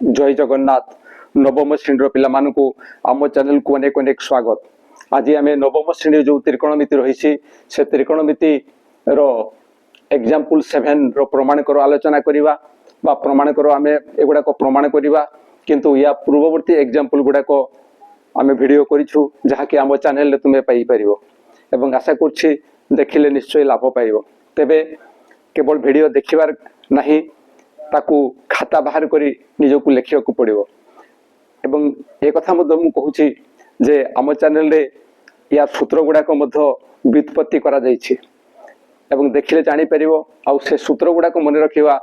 जय जगन्नाथ नवम श्रेणी पिला मानकु आम चैनल को अनेक अनेक स्वागत। आज आम नवम श्रेणी जो त्रिकोणमिति रही से त्रिकोणमिति रो एग्जाम्पल 7 रो प्रमाण करो आलोचना करिवा बा प्रमाण करो आम एगुड़ा प्रमाण करिवा किंतु या पूर्ववर्ती एग्जाम्पल गुड़ाक आम वीडियो करिछु जहाँकि आम चैनल रे तुमे पाई परिवो एवं आशा करछि देखिले निश्चय लाभ पाइबो। तेबे केवल वीडियो देखिबार नहीं ताकू खाता बाहर करी निजको लेखिया को पड़िबो एवं ए कथा मध्य मु कहूछि जे आम चैनल रे या सूत्र गुड़ाक मध्य व्युत्पत्ति करा जाइछि एवं देखिले जानि परिबो आ से सूत्र गुड़ाक मन रखिबा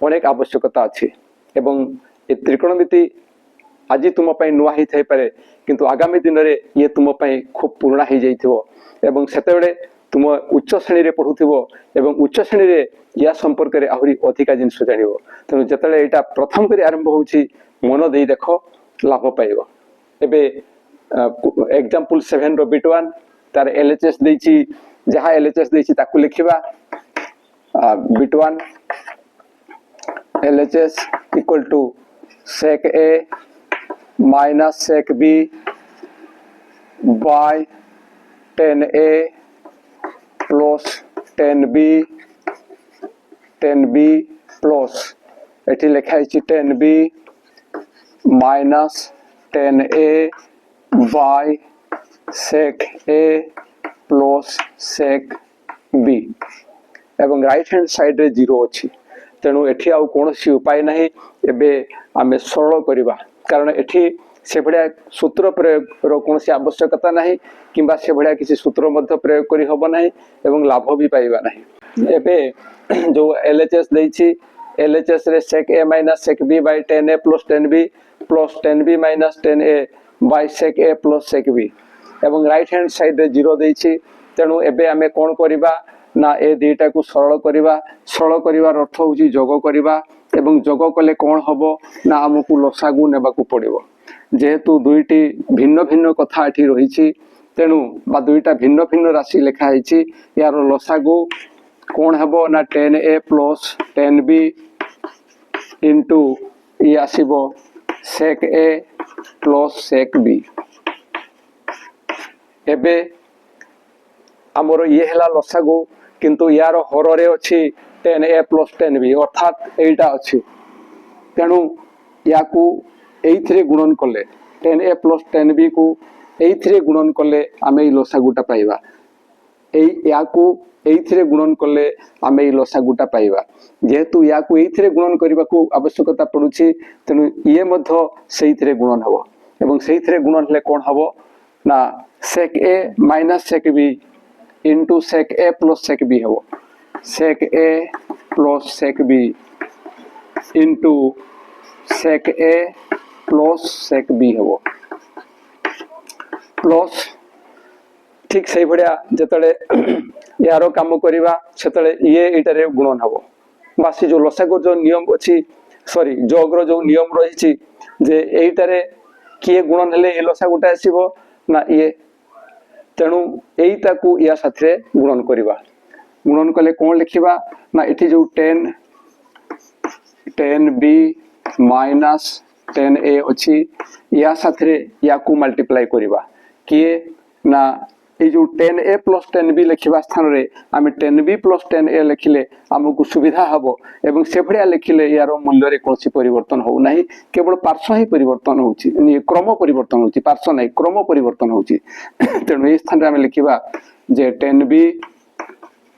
अनेक आवश्यकता अछि एवं ए त्रिकोणमिति आज तुम पई नुआ ही थाई पारे किंतु आगामी दिन रे ये तुम पई खूब पुराना ही जाइथिबो एवं सेतेबेले तुम उच्च श्रेणी रे पढुथिबो एवं उच्च श्रेणी रे या संपर्क रे आहुरी अधिका जिनस जानिबो। तेणु जेतले एटा प्रथम करी आरंभ होउछि मन देई देखो लाभ पाइबो। एबे एग्जांपल 7 रो बिट 1 तार एलएचएस देछि जहा एलएचएस देछि ताकू लिखिबा बिट 1 LHS equal to sec a minus sec b by 10a plus 10b plus एठी लिखा है 10b minus 10a by sec a plus sec b एवं राइट हैंड साइड रे 0 अछि। तेणु एठी आउ कोनोसी उपाय नहीं एबे आमे सरल करिबा कारण एठी से भडिया सूत्र प्रयोग रो कोनोसी आवश्यकता नहीं किंबा से भडिया किसी सूत्र मध्य प्रयोग करी हबो नहीं एवं लाभ भी पाइबा नहीं। एबे जो एलएचएस देछि एलएचएस रे sec a minus sec b by 10a plus 10b plus 10b minus 10a by sec a plus sec b एवं राइट हैंड साइड रे 0 देछि। तेणु एबे आमे कोन करिबा ना ए दुईटा को सरल करिवार अर्थ होची जोग करिबा एवं जोग कले कोन हबो ना हमकु लसागु नेबाकू पड़िबो जेहेतु दुईटी भिन्न भिन्न कथा एठी रहिछि तेणु बा दुईटा भिन्न भिन्न राशि लिखा हिछि यार लसागु कोन हबो ना 10a plus 10b इनटू ई आसीबो sec a plus sec b। एबे हमरो ये हला लसागु किंतु यार हर रे अछि 10a plus 10b अर्थात एटा अछि। तेणु याकू एइथरे गुणन कले 10a plus 10b को एइथरे गुणन कले आमे ई लसागुटा पाइबा याकू एइथरे गुणन कले आमे ई लसागुटा पाइबा जेहेतु याकू एइथरे गुणन करिबा को आवश्यकता पडुछि तेणु ये मध्य सेइथरे गुणन हबो एवं सेइथरे गुणन हले कोन हबो ना sec a minus sec b into sec a plus sec b हबो sec a plus sec b into sec a plus sec b हबो प्लस ठीक सही भडिया जतले यारो काम करिबा सेतले ये एटारे गुणन हबो बासी जो लसागु जो नियम अछि सॉरी जोग रो जो नियम रहिछि जे एटारे किए गुणन हले ए लसागुटा आसीबो ना ये तेणु एटा को या साथे गुणन करिबा गुणन कले कोन लिखिबा ना एठी जो 10b minus 10a अछि या साथे या को मल्टीप्लाई करिबा किए ना ए जो 10a plus 10b लिखिबा स्थान रे आमे 10b plus 10a लिखिले हमकु सुविधा हबो एवं से भडिया लिखिले यार मूल्य रे कोनसी परिवर्तन हो नाही केवल पार्श्व ही परिवर्तन होची क्रम परिवर्तन होची पार्श्व नाही क्रम परिवर्तन होची। तेणु ए स्थान रे आमे लिखिबा जे 10b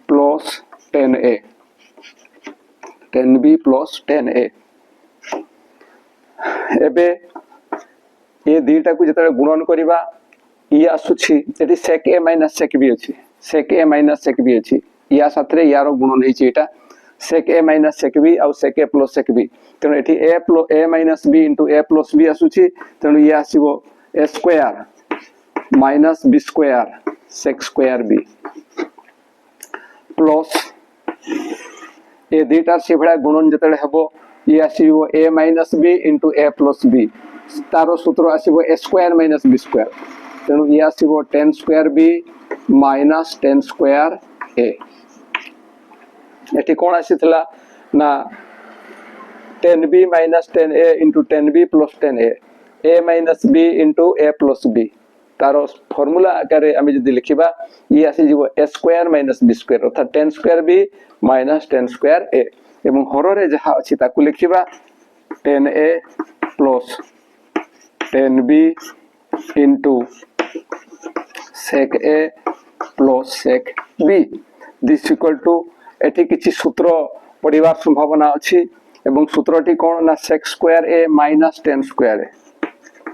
plus 10a 10b plus 10a एबे ये दुईटा को जतले गुणन करिबा ये आसुछि eighty sec a minus sec b अछि sec a minus sec b अछि या साथरे यारो गुणन हेछि एटा sec a minus sec b और sec a plus sec b तेनु एठी a plus a minus b into a plus b आसुछि तेनु ये आसीबो a square minus b square sec square b plus ए दुईटा से भडा गुणन जतले हेबो ये आसीबो a minus b into a plus b तारो सूत्र आसीबो a square minus b square तेणु ये आसीबो 10 square b minus 10 square a एठी कोन आसीतला ना 10b minus 10a into 10b plus 10a a minus b into a plus b तार formula आकार आम जब लिखा ये आसीज a square minus b square अर्थात 10 square b minus 10 square a एवं हर जहाँ अच्छी लिखा 10a plus 10b into sec a plus sec b this equal to एठी किछि सूत्र पढ़िबार संभावना अछि एवं सूत्रटी कोन ना sec square a minus 10 square a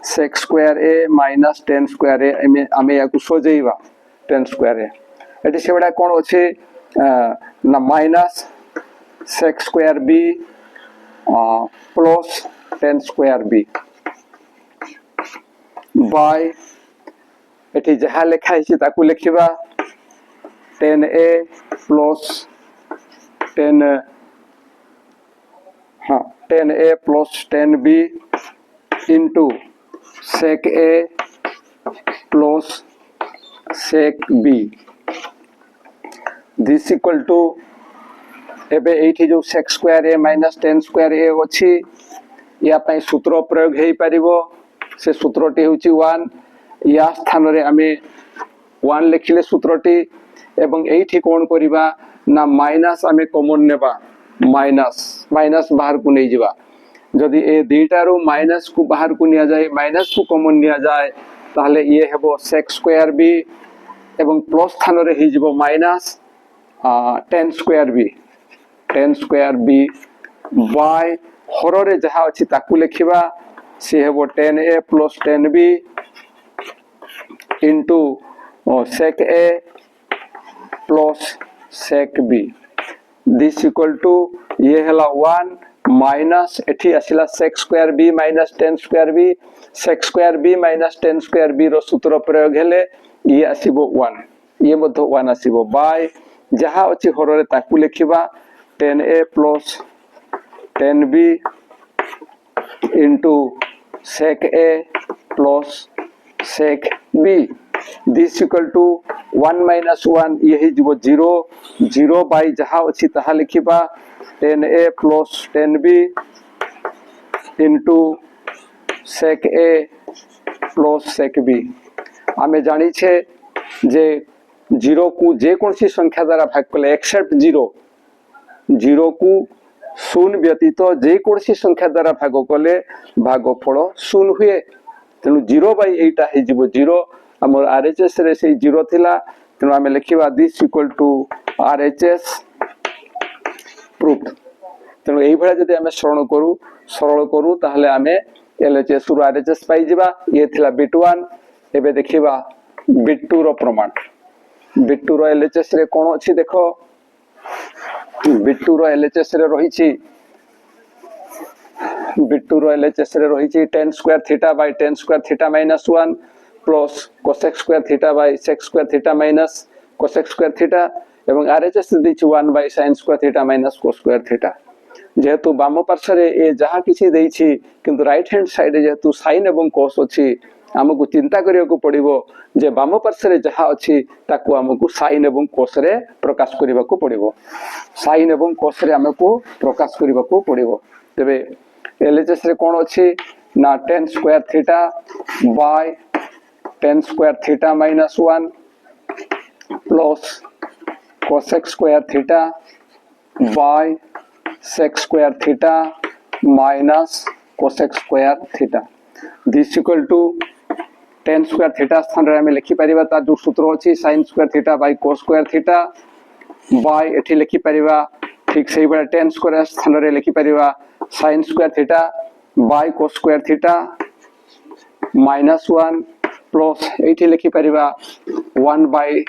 sec square a minus 10 square a आमे याकु सोजेइबा 10 स्क्वायर a एठी सेबडा कोन अछि ना minus sec square b plus 10 square b by एठी जहाँ लिखा है ताकू लिखिबा 10a plus 10a plus 10b into sec a plus sec b this equal to एबे एठी जो sec square a minus 10 square a अछि या पई सूत्र प्रयोग हेई परिबो से सूत्रटी होची 1 या स्थान रे आमे 1 लिखिले सूत्रटी एवं एठी कोन करिबा ना माइनस आमे कॉमन नेबा माइनस बाहर को नहीं जिबा जदि ए दुईटा रो माइनस को बाहर को निया जाए माइनस को कॉमन निया जाए ताहले ये हेबो sec स्क्वायर b एवं प्लस स्थान रे हि जिबो माइनस 10 स्क्वायर b बाय हर रे जहाँ अछि ताकू लिखिबा से हेबो 10a plus 10b into sec a plus sec b this equal to ये हला 1 माइनस एठी आसिला sec square b minus 10 square b sec square b minus 10 square b रो सूत्र प्रयोग हेले ये आसीबो 1 ये मध्य 1 आसीबो बाय जहाँ अछि हर रे ताकू लिखिबा 10a plus 10b into sec a plus sec b this equal to 1 minus 1 यही जीवो 0 बाई जहाँ अच्छी तहा लिखिबा 10a plus 10b into sec a plus sec b आमे जानी छे जे 0 को जे कौन सी संख्या द्वारा भाग कले एक्सेप्ट 0 को शून्य व्यतीत जे कौन सी संख्या द्वारा भाग कले भागफल शून्य हुए तेणु 0 बाई एटा हे जीवो 0 हमर आरएचएस रे से 0 थिला तेणु आमे लिखिबा this equal to RHS proof तेणु एई भला जदि आमे सरल करू ताहले आमे एलएचएस रु आरएचएस पाई जिबा ये थिला बिट 1 एबे देखिबा बिट 2 रो प्रमाण बिट 2 रो एलएचएस रे कोन अछि देखो बिट 2 रो एलएचएस रे रहिछि बिट 2 रो एलएचएस रे रहिछि 10 square theta by 10 square theta minus 1 plus cosec square theta by sec square theta minus cosec square theta एवं आरएचएस दिछि 1 by sin square theta minus cos square theta जेहेतु वाम पार्श्व रे ए जहाँ किछि दैछि किंतु राइट हैंड साइड जेहेतु sin एवं cos अछि हमकु चिंता करियो को पड़िबो जे वाम पार्श्व रे जहाँ अछि ताकू हमकु sin एवं cos रे प्रकाश करिबा को पड़िबो sin एवं cos रे हमकु प्रकाश करिबा को पड़िबो तबे एलएचएस रे कोन अछि ना 10 square theta by 10 square theta minus 1 plus cosec square theta by sec square theta minus cosec square theta this equal to 10 square theta स्थान रे हमें लिखि परिबा ता जो सूत्र अछि sin square theta by cos square theta by एठी लिखि परिबा ठीक सही बडा 10 स्क्वायर स्थान रे लिखि परिबा sin square theta by cos square theta minus 1 plus एठी लिखि परिबा 1 by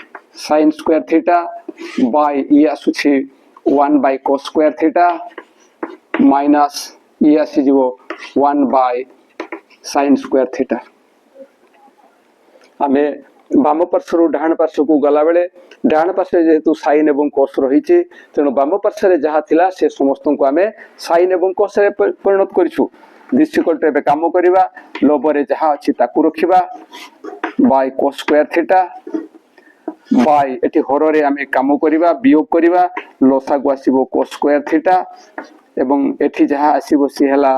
sin square theta by ये आसुछि 1 by cos square theta minus ये आसी जीवो 1 बाय sin स्क्वायर थीटा आमे वाम पार्श्व रु डाहाण पार्श्व को गला बेले डाहाण पार्श्व जेहेतु sin एवं cos रहिछि तेणु वाम पार्श्व रे जहाँ थिला से समस्त को आमे sin एवं cos रे परिणत करिछु दिस इक्वल टू एबे काम करिबा लोबर रे जहाँ अछि ताकू रखिबा by cos square theta by एठी हर रे आमे काम करिबा वियोग करिबा लसा को आसीबो cos स्क्वायर थीटा एवं एठी जहा आसीबो सी हला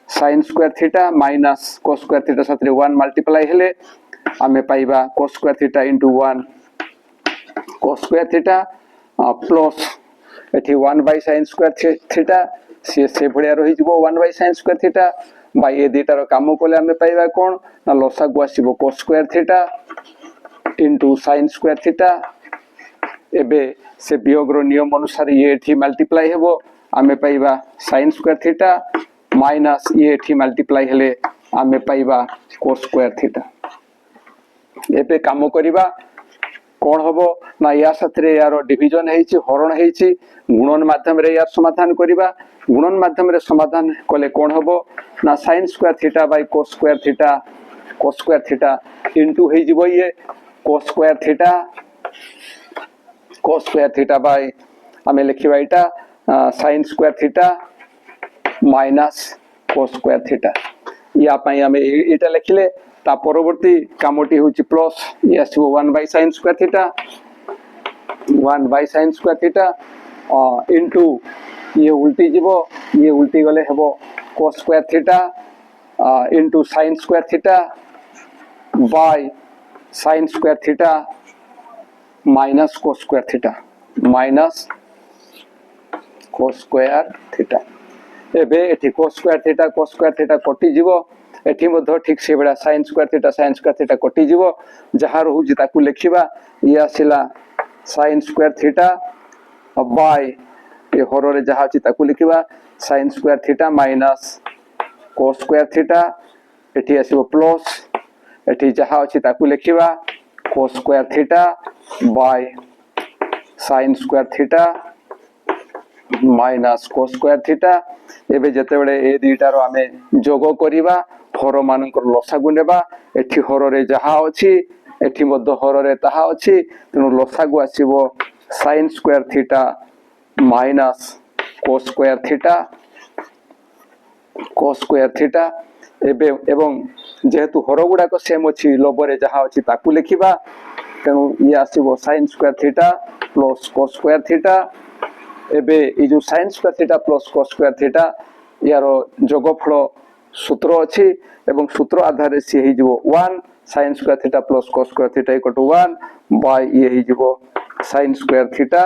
sin square theta minus cos square theta साथरे 1 मल्टीप्लाई हेले आमे पाइबा cos square theta into 1 cos square theta plus एठी 1 by sin स्क्वायर थीटा से भड़िया रही जिवो 1 by sin square theta by ए दुटार काम कोले आमे पाइबा कोन ना लसागु आसीबो cos square theta into sin square theta एबे से वियोगरो नियम अनुसार ये एठी मल्टीप्लाई हेबो आमे पाइबा sin स्क्वायर थीटा माइनस ये एठी मल्टीप्लाई हेले आमे पाइबा cos स्क्वायर थीटा एबे काम करिबा कोन हबो ना या साथरे यार डिवीजन हेछि हरण हेछि गुणन माध्यम रे यार समाधान करिबा गुणन माध्यम रे समाधान कले कोन हबो ना sin square theta by cos square theta into हे जिवो ये cos स्क्वायर थीटा बाय आमे लिखिबा इटा sin square theta minus cos square theta या पई आमे इटा लिखिले ता परवर्ती कामटी होची प्लस ये आसीबो 1 by sin square theta 1 by sin square theta into ये उल्टी गले हेबो cos square theta into sin square theta bye sin square theta minus cos square theta एबे एठी cos स्क्वायर थीटा कटि जीवो एठी मध्य ठीक से बेडा sin स्क्वायर थीटा कटि जीवो जहा रहउजी ताकू लिखिबा ये आसिला sin स्क्वायर थीटा बाय ए हरो रे जहा अछि ताकू लिखिबा sin square theta minus cos square theta एठी आसीबो प्लस एठी जहा अछि ताकू लिखिबा cos square theta bye sin square theta minus cos square theta एबे जते बेले ए दुईटार आमे जोग करिबा हर मानकर लसागु नेबा एठी हर रे जहा अछि एठी मध्य हर रे ताहा अछि तेनु लसागु आसीबो sin square theta minus cos square theta एबे एवं जेहेतु हर गुडा को सेम अछि लोबरे जहा अछि ताकू लिखिबा तेनु ये आसीबो sin square theta plus cos square theta एबे ए जो sin square theta plus cos square theta यारो जोगफल सूत्र अछि एवं सूत्र आधार रे सी हे जिवो 1 sin square theta plus cos square theta equal to 1 by ये हे जिवो sin square theta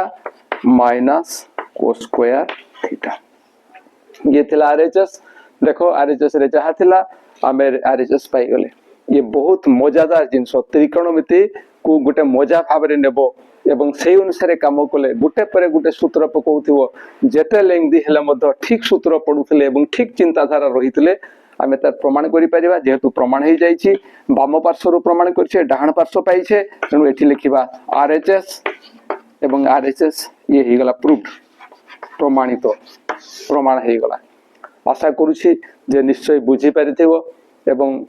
minus cos square theta ये थिला आरएचएस देखो आरएचएस रे जहा थिला आमे आरएचएस पाई गले ये बहुत मजादार जिंस त्रिकोणमिति को गुटे मजा भाबरे नेबो एवं सेही अनुसार काम कले गुटे परे गुटे सूत्र पकाउथिबो जेते लेंदी हेला मध्य ठीक सूत्र पडुथिले एवं ठीक चिंताधारा रहिथिले आमे त प्रमाण करि परिबा जेहेतु प्रमाण हे जाईछि बाम पार्श्व रु प्रमाण करछे डाहण पार्श्व पाइछे तेनु एठी लिखिबा आरएचएस एवं आरएचएस ये हे गला प्रूफ प्रमाणित प्रमाण हे गला आशा करूछि जे निश्चय बुझी परिथिबो एवं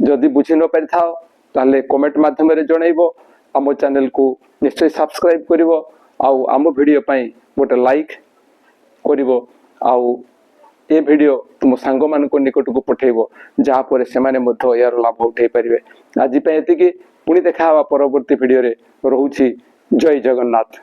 जदि बुझी न परिथाओ ताले कमेंट माध्यम रे जणाइबो आम चैनल को निश्चय सब्सक्राइब करिवो आउ आम वीडियो पई गोटे लाइक करिवो आउ ए वीडियो तुम सांग मान को निकट को पठेइबो जहा पर से माने मध्य यार लाभ उठाई परिबे आज पई एतिकी पुनी देखा परवर्ती वीडियो रे रहउछि जय जगन्नाथ।